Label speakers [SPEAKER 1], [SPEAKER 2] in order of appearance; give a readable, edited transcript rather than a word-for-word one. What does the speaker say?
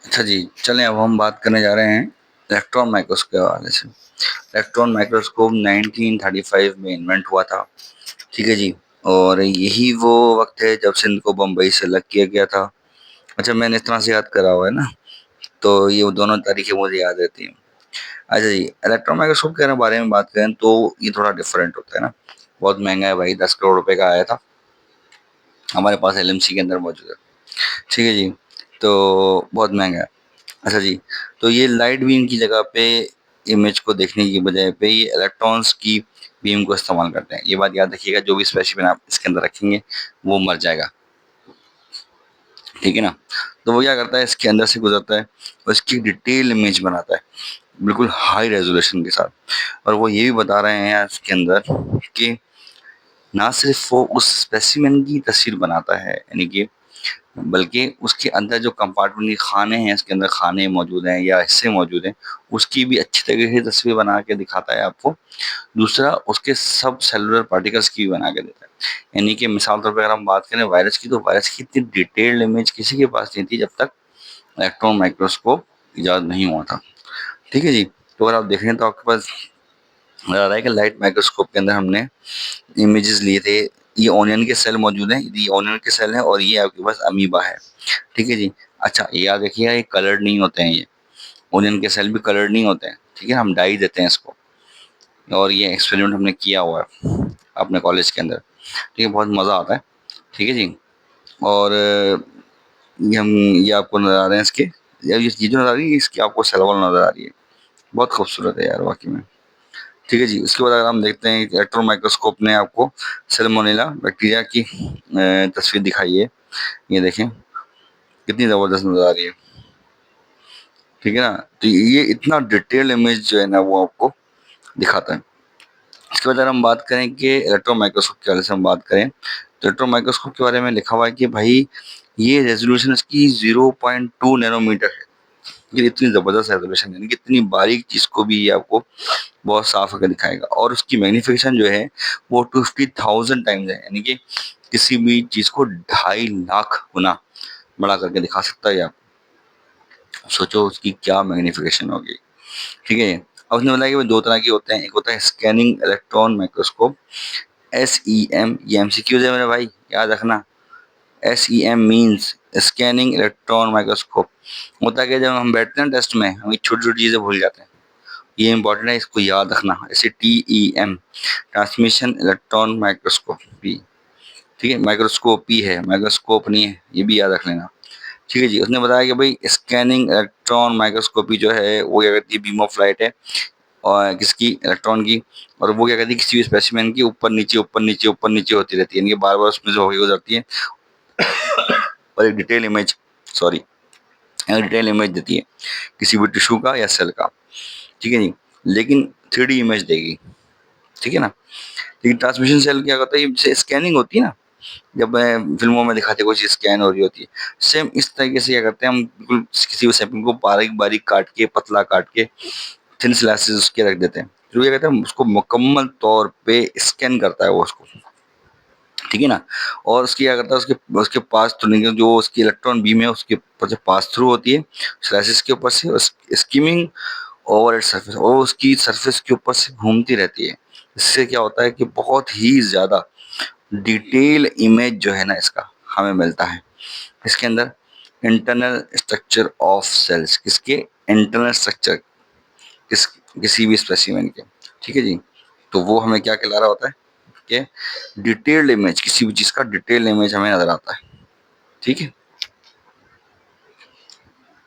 [SPEAKER 1] अच्छा जी, चलें अब हम बात करने जा रहे हैं इलेक्ट्रॉन माइक्रोस्कोप के हवाले से। इलेक्ट्रॉन माइक्रोस्कोप 1935 में इन्वेंट हुआ था, ठीक है जी। और यही वो वक्त है जब सिंध को बम्बई से अलग किया गया था। अच्छा, मैंने इस तरह से याद करा हुआ है ना, तो ये वो दोनों तारीखें मुझे याद रहती हैं। अच्छा जी, इलेक्ट्रॉन माइक्रोस्कोप के बारे में बात करें तो ये थोड़ा डिफरेंट होता है ना। बहुत महंगा है भाई, 10 करोड़ रुपए का आया था, हमारे पास एलएमसी के अंदर मौजूद है, ठीक है जी। तो बहुत महंगा है। अच्छा जी, तो ये लाइट बीम की जगह पे इमेज को देखने की बजाय पे ये इलेक्ट्रॉन्स की बीम को इस्तेमाल करते हैं। ये बात याद रखिएगा, जो भी स्पेसिफिक आप इसके अंदर रखेंगे वो मर जाएगा, ठीक है ना। तो वो क्या करता है, इसके अंदर से गुजरता है और इसकी डिटेल इमेज बनाता है, बिल्कुल हाई रेजोल्यूशन के साथ। और वो ये भी बता रहे हैं इसके अंदर कि ना सिर्फ वो उस स्पेसिमेन की तस्वीर बनाता है, यानी कि बल्कि उसके अंदर जो कंपार्टमेंट के खाने हैं, इसके अंदर खाने मौजूद हैं या हिस्से मौजूद हैं, उसकी भी अच्छी तरीके से तस्वीर बना के दिखाता है आपको। दूसरा, उसके सब सेलुलर पार्टिकल्स की भी बना के देता है। यानी कि मिसाल तौर पे अगर हम बात करें वायरस की, तो वायरस की इतनी डिटेल्ड इमेज किसी के पास नहीं थी जब तक इलेक्ट्रॉन माइक्रोस्कोप इजाद नहीं हुआ था, ठीक है जी। तो अगर आप देखें तो आपके पास नजर आ रहा है कि लाइट माइक्रोस्कोप के अंदर हमने इमेजेस लिए थे। ये ऑनियन के सेल मौजूद हैं, ये ऑनियन के सेल हैं और ये आपके पास अमीबा है, ठीक है जी। अच्छा, ये याद रखिएगा, ये कलर्ड नहीं होते हैं, ये ओनियन के सेल भी कलर्ड नहीं होते हैं, ठीक है। हम डाई देते हैं इसको, और ये एक्सपेरिमेंट हमने किया हुआ है अपने कॉलेज के अंदर, ठीक है। बहुत मज़ा आता है, ठीक है जी। और ये आपको नज़र आ रहे हैं इसके, यार ये जो नज़र आ रही है इसकी आपको सेलवल नज़र आ रही है, बहुत खूबसूरत है यार वाकई में, ठीक है जी। उसके बाद अगर हम देखते हैं, इलेक्ट्रॉन माइक्रोस्कोप ने आपको सैल्मोनेला बैक्टीरिया की तस्वीर दिखाई है। ये देखें कितनी ज़बरदस्त नज़र आ रही है, ठीक है ना। तो ये इतना डिटेल इमेज जो है ना वो आपको दिखाता है। इसके बाद अगर हम बात करें कि इलेक्ट्रॉन माइक्रोस्कोप के बारे से हम बात करें, तो इलेक्ट्रॉन माइक्रोस्कोप के बारे में लिखा हुआ है कि भाई ये रेजोल्यूशन इसकी 0.2 नैनोमीटर है। ये इतनी ज़बरदस्त रेजोल्यूशन है, यानी कि इतनी बारीक चीज़ को भी ये आपको बहुत साफ करके दिखाएगा। और उसकी मैग्नीफिकेशन जो है वो 250,000 टाइम्स है, यानी कि किसी भी चीज़ को 2.5 लाख गुना बड़ा करके दिखा सकता है। आप सोचो उसकी क्या मैग्नीफिकेशन होगी, ठीक है। अब उसने बताया कि वो दो तरह के होते हैं, एक होता है स्कैनिंग इलेक्ट्रॉन माइक्रोस्कोप, SEM। ये MCQs है मेरे भाई, याद रखना। SEM means scanning electron microscope. होता है कि जब हम बैठते हैं टेस्ट में, हम छोटी छोटी चीज़ें भूल जाते हैं, ये इंपॉर्टेंट है, इसको याद रखना। जैसे TEM, ट्रांसमिशन इलेक्ट्रॉन माइक्रोस्कोपी, ठीक है। माइक्रोस्कोपी है, माइक्रोस्कोप नहीं है, ये भी याद रख लेना, ठीक है जी। उसने बताया कि भाई स्कैनिंग इलेक्ट्रॉन माइक्रोस्कोपी जो है वो क्या करती है, बीम ऑफ लाइट है और किसकी, इलेक्ट्रॉन की। और वो क्या करती है, किसी भी स्पेसिमेन की ऊपर नीचे ऊपर नीचे ऊपर नीचे होती रहती है, यानी कि बार बार उसमें से होकर गुजरती है और एक डिटेल इमेज, सॉरी, एक डिटेल इमेज देती है किसी भी टिश्यू का या सेल का, ठीक है जी। लेकिन 3D इमेज देगी, ठीक है ना। लेकिन ट्रांसमिशन सेल क्या करता है, जैसे स्कैनिंग होती है ना, जब फिल्मों में दिखाते हैं कोई चीज़ स्कैन हो रही होती है, सेम इस तरीके से क्या करते हैं हम, बिल्कुल किसी भी सैंपल को बारीक बारीक काट के, पतला काट के, थिन स्लाइसेस उसके रख देते हैं। फिर वो क्या कहते हैं, उसको मुकम्मल तौर पे स्कैन करता है वो उसको, ठीक है ना। और उसकी क्या करता है, उसके उसके पास थ्रू जो उसकी इलेक्ट्रॉन बीम है उसके ऊपर से पास थ्रू होती है स्लाइसेस के ऊपर से, स्किमिंग ओवर इट सरफेस, और उसकी सरफेस के ऊपर से घूमती रहती है। इससे क्या होता है कि बहुत ही ज़्यादा डिटेल इमेज जो है ना इसका हमें मिलता है। इसके अंदर इंटरनल स्ट्रक्चर ऑफ सेल्स, किसके इंटरनल स्ट्रक्चर, किस किसी भी स्पेसिमेन के, ठीक है जी। तो वो हमें क्या कहला रहा होता है कि डिटेल्ड इमेज, किसी भी चीज़ का डिटेल्ड इमेज हमें नजर आता है, ठीक है।